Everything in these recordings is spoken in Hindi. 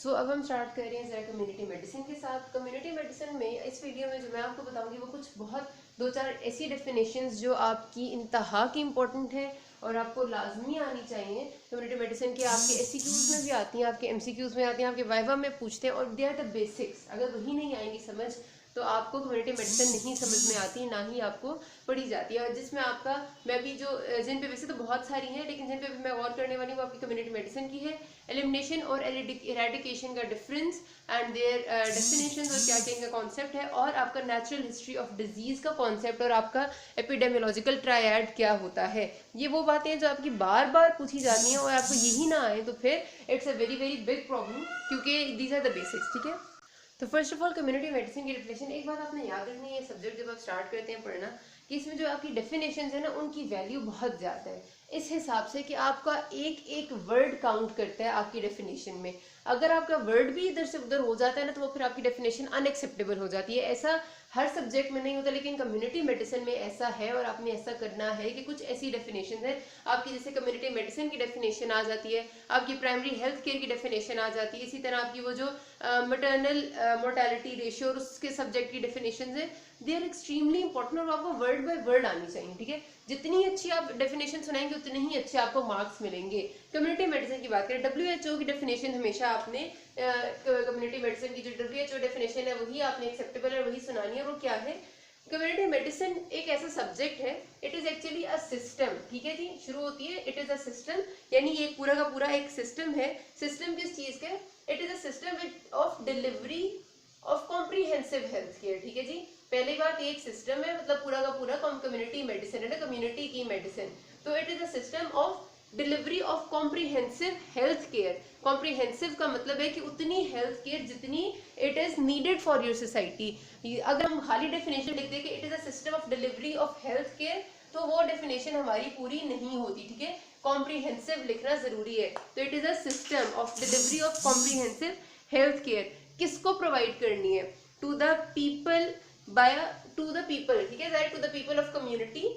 सो अब हम स्टार्ट कर रहे हैं ज़रा कम्युनिटी मेडिसिन के साथ। कम्युनिटी मेडिसिन में इस वीडियो में जो मैं आपको बताऊंगी वो कुछ बहुत दो चार ऐसी डेफिनेशंस जो आपकी इंतहा की इम्पोर्टेंट है और आपको लाजमी आनी चाहिए। कम्युनिटी मेडिसिन के आपके एससीक्यूज में भी आती हैं, आपके एमसीक्यूज में आती हैं, आपके वाइवा में पूछते हैं और दे आर द बेसिक्स। अगर वही नहीं आएंगी समझ तो आपको कम्युनिटी मेडिसिन नहीं समझ में आती, ना ही आपको पढ़ी जाती है। और जिसमें आपका मैं भी जो जिन पे वैसे तो बहुत सारी हैं लेकिन जिन पे भी मैं गौर करने वाली हूँ वो आपकी कम्युनिटी मेडिसिन की है। एलिमिनेशन और इरेडिकेशन का डिफरेंस एंड देयर डेफिनेशंस और क्या क्या इनका कॉन्सेप्ट है, और आपका नेचुरल हिस्ट्री ऑफ डिजीज का कॉन्सेप्ट और आपका एपिडेमियोलॉजिकल ट्रायड क्या होता है। ये वो बातें हैं जो आपकी बार बार पूछी जाती हैं और आपको यही ना आए तो फिर it's a very very big problem, क्योंकि दीज आर द बेसिक्स। ठीक है, तो first of all community medicine की डेफिनेशन, एक बात आपने याद रखनी है सब्जेक्ट जब आप स्टार्ट करते हैं पढ़ना कि इसमें जो आपकी डेफिनेशंस है ना उनकी वैल्यू बहुत ज़्यादा है, इस हिसाब से कि आपका एक एक वर्ड काउंट करता है आपकी डेफिनेशन में। अगर आपका वर्ड भी इधर से उधर हो जाता है ना तो वो फिर आपकी डेफिनेशन अनएक्सेप्टेबल हो जाती है। ऐसा हर सब्जेक्ट में नहीं होता लेकिन कम्युनिटी मेडिसिन में ऐसा है और आपने ऐसा करना है कि कुछ ऐसी डेफिनेशन है आपकी, जैसे कम्युनिटी मेडिसिन की डेफिनेशन आ जाती है, आपकी प्राइमरी हेल्थ केयर की डेफिनेशन आ जाती है, इसी तरह आपकी वो जो मटर्नल मोर्टेलिटी रेशियो और उसके सब्जेक्ट की डेफिनेशन है, दे आर एक्सट्रीमली इंपॉर्टेंट और आपको वर्ड बाय वर्ड आनी चाहिए। ठीक है, जितनी अच्छी आप डेफिनेशन सुनाएंगे उतने ही अच्छे आपको मार्क्स मिलेंगे। कम्युनिटी मेडिसिन की बात करें, WHO की डेफिनेशन हमेशा आपने कम्युनिटी मेडिसिन की जो WHO डेफिनेशन है वही आपने एक्सेप्टेबल है वही सुनानी है। वो क्या है? कम्युनिटी मेडिसिन एक ऐसा सब्जेक्ट है, it is actually a system. ठीक है जी, शुरू होती है इट इज अ सिस्टम, यानी ये पूरा का पूरा एक सिस्टम है। सिस्टम किस चीज का? It is a system of delivery of comprehensive health care. ठीक है जी, पहली बात एक सिस्टम है, मतलब पूरा का पूरा कम्युनिटी मेडिसिन है ना, कम्युनिटी की मेडिसिन। तो it is a system of delivery of comprehensive health care. Comprehensive का मतलब है कि उतनी हेल्थ केयर जितनी it is needed for your society. अगर हम खाली डेफिनेशन लिख दें कि it is a system of delivery of health care तो वो डेफिनेशन हमारी पूरी नहीं होती। ठीक है, कॉम्प्रीहेंसिव लिखना जरूरी है। तो it is a system of delivery of comprehensive health care. किसको प्रोवाइड करनी है? To the people, by to the people. ठीक है, to the people of community.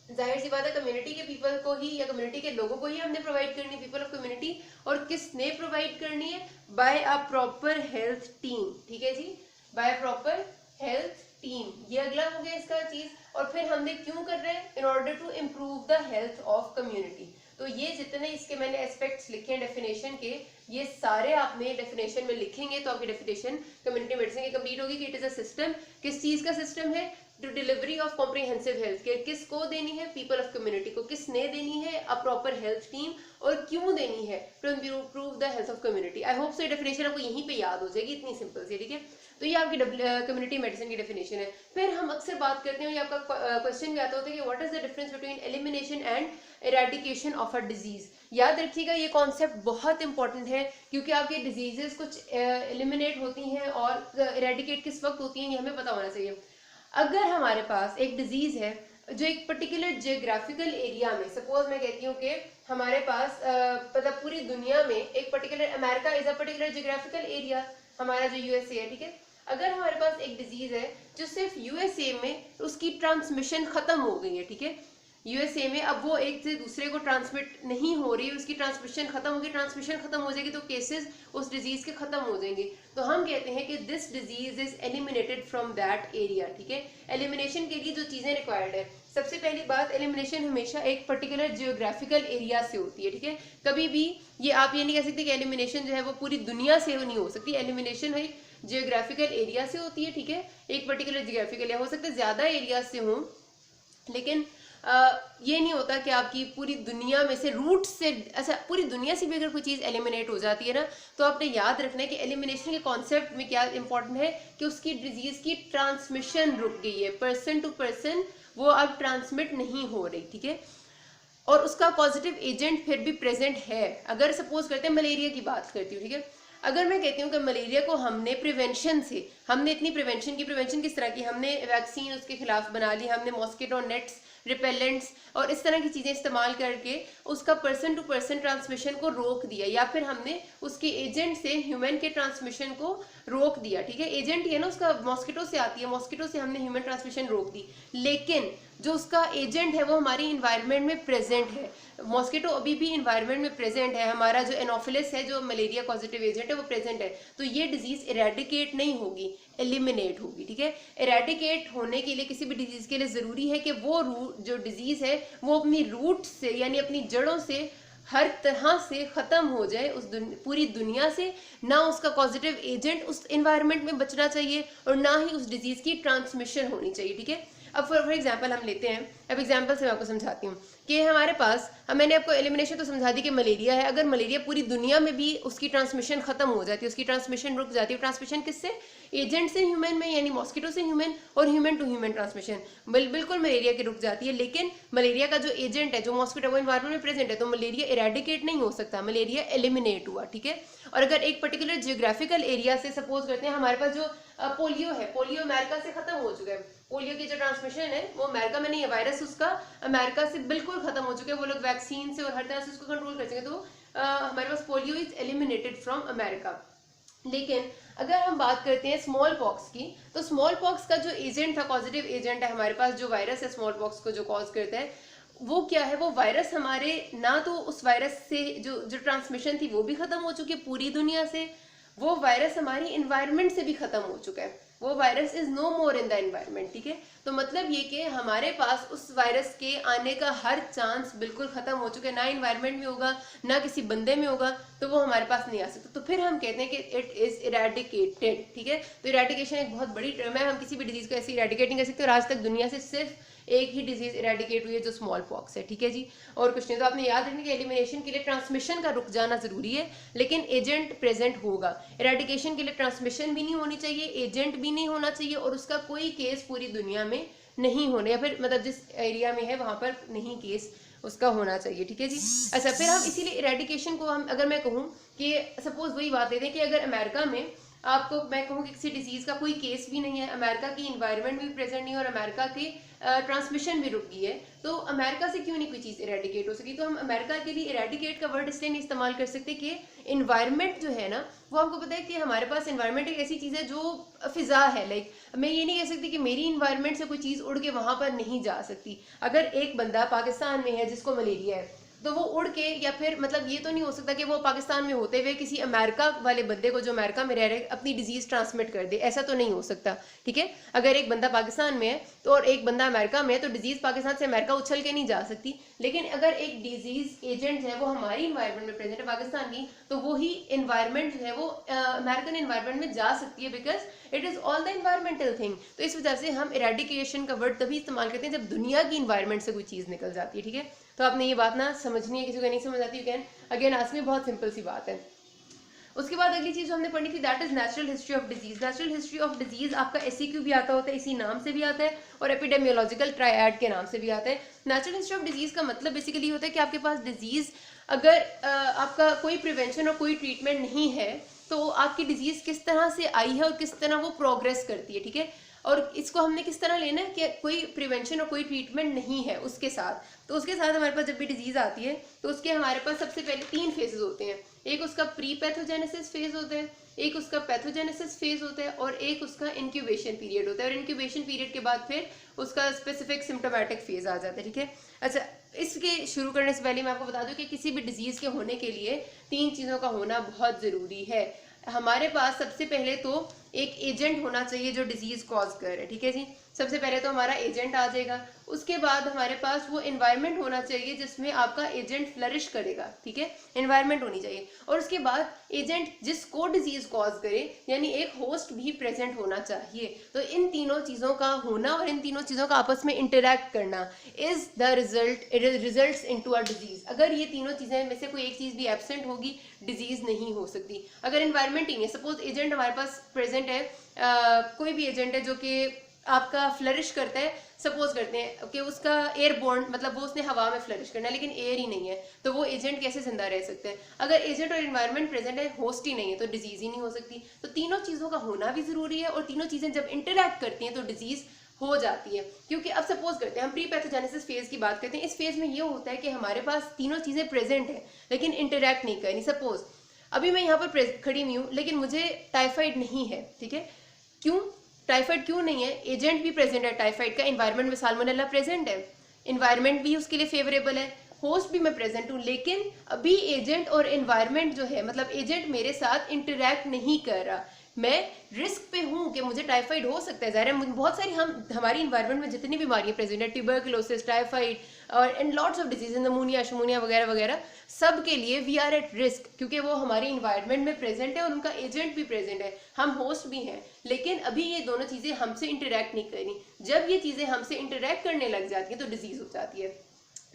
जाहिर सी बात है कम्युनिटी के पीपल को ही या कम्युनिटी के लोगों को ही हमने प्रोवाइड करनी है, पीपल ऑफ कम्युनिटी। और किसने प्रोवाइड करनी है? By a proper health team. ठीक है जी, बाय प्रॉपर हेल्थ टीम, ये अगला हो गया इसका चीज। और फिर हमने क्यों कर रहे हैं? In order to improve the health of community. तो ये जितने इसके मैंने एस्पेक्ट्स लिखे हैं डेफिनेशन के, ये सारे आपने डेफिनेशन में लिखेंगे तो आपकी डेफिनेशन कम्युनिटी मेडिसिन की कंप्लीट होगी। कि इट इज अ सिस्टम, किस चीज का सिस्टम है? To delivery of comprehensive health care. किसको देनी है? पीपल ऑफ कम्युनिटी को। किसने देनी है? A proper health team. और क्यों देनी है? To improve the health of community. I hope so ये डेफिनेशन आपको यहीं पे याद हो जाएगी, इतनी सिंपल सी। ठीक है, तो ये आपकी कम्युनिटी मेडिसिन की डेफिनेशन है। फिर हम अक्सर बात करते हैं, ये आपका क्वेश्चन भी आता होता है कि what is the difference between elimination and eradication of a disease. याद रखिएगा ये कॉन्सेप्ट बहुत इंपॉर्टेंट है, क्योंकि आपकी डिजीजेस कुछ एलिमिनेट होती हैं और इरेडिकेट किस वक्त होती हैं ये हमें पता होना चाहिए। अगर हमारे पास एक डिजीज है जो एक पर्टिकुलर जियोग्राफिकल एरिया में, सपोज मैं कहती हूँ कि हमारे पास मतलब पूरी दुनिया में एक particular, America is a particular geographical area, हमारा जो यूएसए है। ठीक है, अगर हमारे पास एक डिजीज है जो सिर्फ यूएसए में उसकी ट्रांसमिशन खत्म हो गई है, ठीक है, यूएसए में अब वो एक से दूसरे को ट्रांसमिट नहीं हो रही, उसकी ट्रांसमिशन खत्म होगी, ट्रांसमिशन खत्म हो जाएगी तो केसेस उस डिजीज के खत्म हो जाएंगे। तो हम कहते हैं कि this disease is eliminated from that area. ठीक है, एलिमिनेशन के लिए जो चीजें रिक्वायर्ड है, सबसे पहली बात, एलिमिनेशन हमेशा एक पर्टिकुलर जियोग्राफिकल एरिया से होती है। ठीक है, कभी भी ये आप ये नहीं कह सकते कि एलिमिनेशन जो है वो पूरी दुनिया से नहीं हो सकती। एलिमिनेशन है जियोग्राफिकल एरिया से होती है। ठीक है, एक पर्टिकुलर जियोग्राफिकल एरिया, हो सकता है ज्यादा एरिया से हो, लेकिन ये नहीं होता कि आपकी पूरी दुनिया में से रूट से, अच्छा पूरी दुनिया से भी अगर कोई चीज़ एलिमिनेट हो जाती है ना तो आपने याद रखना है कि एलिमिनेशन के कॉन्सेप्ट में क्या इंपॉर्टेंट है कि उसकी डिजीज की ट्रांसमिशन रुक गई है, पर्सन टू पर्सन वो अब ट्रांसमिट नहीं हो रही। ठीक है, और उसका पॉजिटिव एजेंट फिर भी प्रेजेंट है। अगर सपोज करते हैं मलेरिया की बात करती हूँ, ठीक है, अगर मैं कहती हूँ कि मलेरिया को हमने प्रिवेंशन से, हमने इतनी प्रिवेंशन की, प्रिवेंशन किस तरह की, हमने वैक्सीन उसके खिलाफ बना ली, हमने मॉस्किटो नेट्स रिपेलेंट्स और इस तरह की चीज़ें इस्तेमाल करके उसका पर्सन टू पर्सन ट्रांसमिशन को रोक दिया, या फिर हमने उसके एजेंट से ह्यूमन के ट्रांसमिशन को रोक दिया, ठीक है। एजेंट ये ना उसका मॉस्किटो से आती है, मॉस्किटो से हमने ह्यूमन ट्रांसमिशन रोक दी, लेकिन जो उसका एजेंट है वो हमारी इन्वायरमेंट में प्रेजेंट है। मॉस्किटो अभी भी इन्वायरमेंट में प्रेजेंट है, हमारा जो एनोफिलिस है जो मलेरिया पॉजिटिव एजेंट है वो प्रेजेंट है, तो ये डिजीज इरेडिकेट नहीं होगी, एलिमिनेट होगी, ठीक है। इरेडिकेट होने के लिए किसी भी डिजीज के लिए जरूरी है कि वो जो डिजीज है वो अपनी रूट से यानी अपनी जड़ों से हर तरह से खत्म हो जाए उस पूरी दुनिया से, ना उसका पॉजिटिव एजेंट उस एनवायरनमेंट में बचना चाहिए और ना ही उस डिजीज की ट्रांसमिशन होनी चाहिए, ठीक है। अब फॉर एग्जांपल हम लेते हैं, अब एग्जांपल से मैं आपको समझाती हूँ कि हमारे पास, मैंने आपको एलिमिनेशन तो समझा दी कि मलेरिया है, अगर मलेरिया पूरी दुनिया में भी उसकी ट्रांसमिशन खत्म हो जाती है, उसकी ट्रांसमिशन रुक जाती है, ट्रांसमिशन किससे, एजेंट से ह्यूमन में, यानी मॉस्किटो से ह्यूमन और ह्यूमन टू ह्यूमन ट्रांसमिशन बिल्कुल मलेरिया की रुक जाती है, लेकिन मलेरिया का जो एजेंट है जो मॉस्किटो वो एनवायरमेंट में प्रेजेंट है, तो मलेरिया इरेडिकेट नहीं हो सकता, मलेरिया एलिमिनेट हुआ, ठीक है। और अगर एक पर्टिकुलर जियोग्राफिकल एरिया से सपोज करते हैं हमारे पास जो पोलियो है, पोलियो अमेरिका से खत्म हो चुका है, पोलियो की जो ट्रांसमिशन है वो अमेरिका में नहीं है, वायरस उसका अमेरिका से बिल्कुल खत्म हो चुका है, वो लोग वैक्सीन से और हर तरह से उसको कंट्रोल कर सकें, तो हमारे पास polio is eliminated from America. लेकिन अगर हम बात करते हैं स्मॉल पॉक्स की, तो स्मॉल पॉक्स का जो एजेंट था, पॉजिटिव एजेंट है हमारे पास, जो वायरस है स्मॉल पॉक्स को जो कॉज करता है, वो क्या है, वो वायरस हमारे, ना तो उस वायरस से जो ट्रांसमिशन थी वो भी खत्म हो चुकी है पूरी दुनिया से, वो वायरस हमारी इन्वायरमेंट से भी खत्म हो चुका है, वो virus is no more in the environment, ठीक है। तो मतलब ये कि हमारे पास उस वायरस के आने का हर चांस बिल्कुल खत्म हो चुका है, ना इन्वायरमेंट में होगा ना किसी बंदे में होगा, तो वो हमारे पास नहीं आ सकता, तो फिर हम कहते हैं कि इट इज इरेडिकेटेड, ठीक है। तो इरेडिकेशन एक बहुत बड़ी टर्म है, हम किसी भी डिजीज को ऐसे इरेडिकेट नहीं कर सकते, और आज तक दुनिया से सिर्फ एक ही डिजीज इरेडिकेट हुई है जो स्मॉल पॉक्स है, ठीक है जी, और कुछ नहीं। तो आपने याद रखना कि एलिमिनेशन के लिए ट्रांसमिशन का रुक जाना जरूरी है, लेकिन एजेंट प्रेजेंट होगा। इरेडिकेशन के लिए ट्रांसमिशन भी नहीं होनी चाहिए, एजेंट भी नहीं होना चाहिए, और उसका कोई केस पूरी दुनिया में नहीं होने, या फिर मतलब जिस एरिया में है वहां पर नहीं केस उसका होना चाहिए, ठीक है जी। अच्छा, फिर हम इसीलिए इरेडिकेशन को हम, अगर मैं कहूँ कि सपोज वही बात देते हैं कि अगर अमेरिका में आपको मैं कहूँ कि किसी डिजीज का कोई केस भी नहीं है, अमेरिका की इन्वायरमेंट भी प्रेजेंट नहीं है और अमेरिका की ट्रांसमिशन भी रुक गई है, तो अमेरिका से क्यों नहीं कोई चीज इरेडिकेट हो सकी। तो हम अमेरिका के लिए इरेडिकेट का वर्ड इसलिए नहीं इस्तेमाल कर सकते कि इन्वायरमेंट जो है ना, वो आपको पता है कि हमारे पास इन्वायरमेंट एक ऐसी चीज है जो फिजा है, लाइक मैं ये नहीं कह सकती कि मेरी इन्वायरमेंट से कोई चीज उड़ के वहां पर नहीं जा सकती। अगर एक बंदा पाकिस्तान में है जिसको मलेरिया है, तो वो उड़ के, या फिर मतलब ये तो नहीं हो सकता कि वो पाकिस्तान में होते हुए किसी अमेरिका वाले बंदे को जो अमेरिका में रह रहे अपनी डिजीज ट्रांसमिट कर दे, ऐसा तो नहीं हो सकता, ठीक है। अगर एक बंदा पाकिस्तान में है तो और एक बंदा अमेरिका में है, तो डिजीज पाकिस्तान से अमेरिका उछल के नहीं जा सकती, लेकिन अगर एक डिजीज एजेंट है वो हमारी इन्वायरमेंट में प्रेजेंट है पाकिस्तान की, तो वो ही इन्वायरमेंट जो है वो अमेरिकन इन्वायरमेंट में जा सकती है, because it is all the environmental thing. तो इस वजह से हम इरेडिकेशन का वर्ड तभी इस्तेमाल करते हैं जब दुनिया की इन्वायरमेंट से कोई चीज निकल जाती है, ठीक है। तो आपने ये बात ना समझनी है, किसी को नहीं समझ आती, कैन अगेन आस्क मी, बहुत सिंपल सी बात है। उसके बाद अगली चीज हमने पढ़ी थी, that is natural history of disease. Natural history of disease आपका एससीक्यू भी आता होता है, इसी नाम से भी आता है, और एपिडेमियोलॉजिकल ट्रायड के नाम से भी आता है। नेचुरल हिस्ट्री ऑफ डिजीज का मतलब बेसिकली होता है कि आपके पास डिजीज, अगर आपका कोई प्रिवेंशन और कोई ट्रीटमेंट नहीं है, तो आपकी डिजीज किस तरह से आई है और किस तरह वो प्रोग्रेस करती है, ठीक है। और इसको हमने किस तरह लेना है कि कोई प्रिवेंशन और कोई ट्रीटमेंट नहीं है उसके साथ, तो उसके साथ हमारे पास जब भी डिजीज आती है तो उसके हमारे पास सबसे पहले 3 फेजेस होते हैं। एक उसका प्री पैथोजेनेसिस फेज होता है, एक उसका पैथोजेनेसिस फेज होता है, और एक उसका इंक्यूबेशन पीरियड होता है, और इंक्यूबेशन पीरियड के बाद फिर उसका स्पेसिफिक सिम्टोमेटिक फेज आ जाता है, ठीक है। अच्छा, इसके शुरू करने से पहले मैं आपको बता दूं कि किसी भी डिजीज के होने के लिए 3 चीजों का होना बहुत जरूरी है। हमारे पास सबसे पहले तो एक एजेंट होना चाहिए जो डिजीज कॉज कर रहा है, ठीक है जी। सबसे पहले तो हमारा एजेंट आ जाएगा, उसके बाद हमारे पास वो एनवायरनमेंट होना चाहिए जिसमें आपका एजेंट फ्लरिश करेगा, ठीक है, एनवायरनमेंट होनी चाहिए, और उसके बाद एजेंट जिसको डिजीज कॉज करे यानी एक होस्ट भी प्रेजेंट होना चाहिए। तो इन तीनों चीजों का होना और इन तीनों चीजों का आपस में इंटरेक्ट करना is the result, it results into a disease. अगर ये तीनों चीजें में से कोई एक चीज भी एब्सेंट होगी, डिजीज नहीं हो सकती। अगर एनवायरनमेंट ही नहीं, सपोज एजेंट हमारे पास प्रेजेंट है, कोई भी एजेंट है जो कि आपका फ्लरिश करता है, सपोज करते हैं कि उसका एयरबोर्न, मतलब वो उसने हवा में फ्लरिश करना है लेकिन एयर ही नहीं है, तो वो एजेंट कैसे जिंदा रह सकते हैं। अगर एजेंट और एनवायरनमेंट प्रेजेंट है, होस्ट ही नहीं है, तो डिजीज ही नहीं हो सकती। तो तीनों चीजों का होना भी जरूरी है, और तीनों चीजें जब इंटरेक्ट करती हैं तो डिजीज हो जाती है। क्योंकि अब सपोज करते हैं हम प्री पैथोजेनेसिस फेज की बात करते हैं, इस फेज में ये होता है कि हमारे पास तीनों चीजें प्रेजेंट है लेकिन इंटरेक्ट नहीं कर रही। सपोज अभी मैं यहाँ पर खड़ी हुई हूँ लेकिन मुझे टाइफाइड नहीं है, ठीक है, क्यों टाइफाइड क्यों नहीं है? एजेंट भी प्रेजेंट है टाइफाइड का, इन्वायरमेंट में साल्मोनेला प्रेजेंट है, इन्वायरमेंट भी उसके लिए फेवरेबल है, होस्ट भी मैं प्रेजेंट हूँ, लेकिन अभी एजेंट और एनवायरनमेंट जो है, मतलब एजेंट मेरे साथ इंटरेक्ट नहीं कर रहा, मैं रिस्क पे हूँ कि मुझे टाइफाइड हो सकता है। ज़ाहिर है बहुत सारी हमारी इन्वायरमेंट में जितनी बीमारियां प्रेजेंट है, ट्यूबरकुलोसिस, टाइफाइड और and lots of disease, pneumonia, शमूनिया वगैरह वगैरह, सब के लिए वी आर एट रिस्क क्योंकि वो हमारी इन्वायरमेंट में प्रेजेंट है और उनका एजेंट भी प्रेजेंट है, हम होस्ट भी हैं, लेकिन अभी ये दोनों चीज़ें हमसे इंटरेक्ट नहीं करी। जब ये चीज़ें हमसे इंटरेक्ट करने लग जाती हैं तो डिजीज हो जाती है।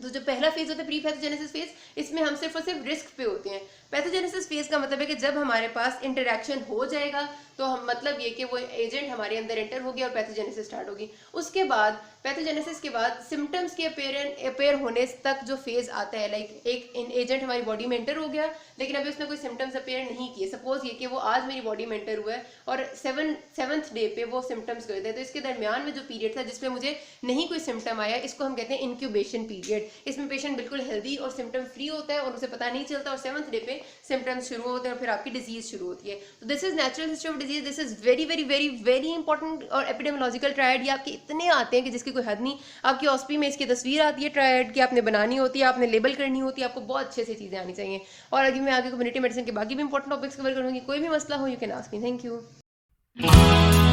तो जो पहला फेज होता है प्री पैथोजेनेसिस फेज, इसमें हम सिर्फ और सिर्फ रिस्क पे होते हैं। पैथोजेनेसिस फेज का मतलब है कि जब हमारे पास इंटरेक्शन हो जाएगा तो हम मतलब ये कि वो एजेंट हमारे अंदर एंटर हो गया और पैथोजेनेसिस स्टार्ट होगी। उसके बाद पैथोजेनेसिस के बाद सिम्टम्स के अपेयर होने तक जो फेज आता है, लाइक एक एजेंट हमारी बॉडी में एंटर हो गया लेकिन अभी उसने कोई सिम्टम्स अपेयर नहीं किए। सपोज ये कि वो आज मेरी बॉडी में एंटर हुआ है और सेवंथ डे पे वो सिम्टम्स कर दे, तो इसके दरमियान में जो पीरियड था जिसमें मुझे नहीं कोई सिम्टम आया, इसको हम कहते हैं इंक्यूबेशन पीरियड। इसमें पेशेंट बिल्कुल हेल्दी और सिम्टम फ्री होता है और उसे पता नहीं चलता और सेवंथ डे पे सिम्टम्स शुरू होते हैं और फिर आपकी डिजीज शुरू होती है। तो this is natural history of disease, this is very very very very important. और एपिडेमियोलॉजिकल ट्रायड ये आपके इतने आते हैं कि जिसकी कोई हद नहीं। आपकी ऑस्पी में इसकी तस्वीर आती है ट्रायड की, आपने बनानी होती है, आपने लेबल करनी होती है, आपको बहुत अच्छे से चीज़ें आनी चाहिए। और अगर मैं आगे कम्युनिटी मेडिसिन के बाकी भी इंपॉर्टेंट टॉपिक्स कवर करूँगी, कोई भी मसला हो you can ask me. Thank you.